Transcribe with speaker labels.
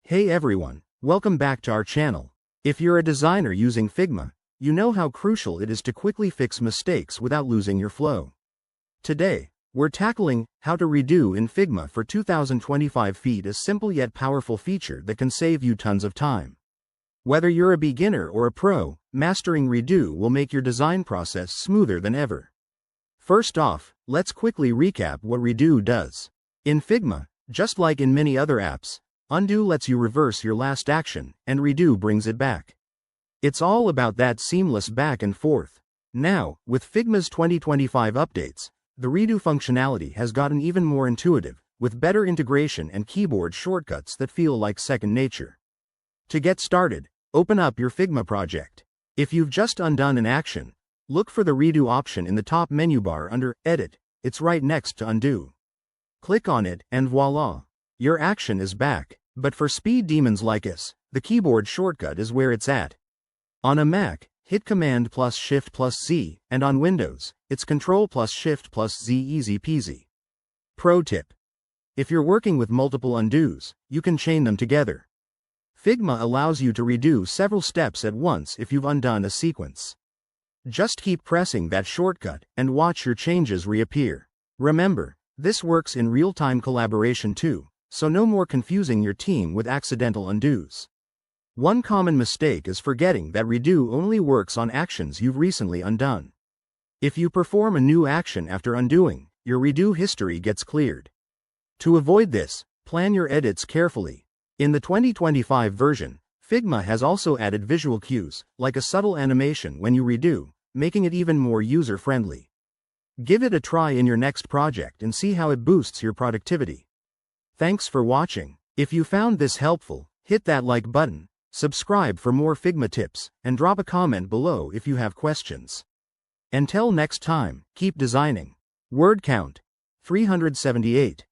Speaker 1: Hey everyone, welcome back to our channel. If you're a designer using Figma, you know how crucial it is to quickly fix mistakes without losing your flow. Today, we're tackling how to redo in Figma for 2025 feet, a simple yet powerful feature that can save you tons of time. Whether you're a beginner or a pro, mastering redo will make your design process smoother than ever. First off, let's quickly recap what redo does. In Figma, just like in many other apps, undo lets you reverse your last action, and redo brings it back. It's all about that seamless back and forth. Now, with Figma's 2025 updates, the redo functionality has gotten even more intuitive, with better integration and keyboard shortcuts that feel like second nature. To get started, open up your Figma project. If you've just undone an action, look for the redo option in the top menu bar under Edit. It's right next to Undo. Click on it, and voila! Your action is back. But for speed demons like us, the keyboard shortcut is where it's at. On a Mac, hit Command plus Shift plus Z, and on Windows, it's Control plus Shift plus Z, easy peasy. Pro tip: if you're working with multiple undos, you can chain them together. Figma allows you to redo several steps at once if you've undone a sequence. Just keep pressing that shortcut and watch your changes reappear. Remember, this works in real-time collaboration too, so no more confusing your team with accidental undos. One common mistake is forgetting that redo only works on actions you've recently undone. If you perform a new action after undoing, your redo history gets cleared. To avoid this, plan your edits carefully. In the 2025 version, Figma has also added visual cues, like a subtle animation when you redo, making it even more user-friendly. Give it a try in your next project and see how it boosts your productivity. Thanks for watching. If you found this helpful, hit that like button, subscribe for more Figma tips, and drop a comment below if you have questions. Until next time, keep designing. Word count: 378.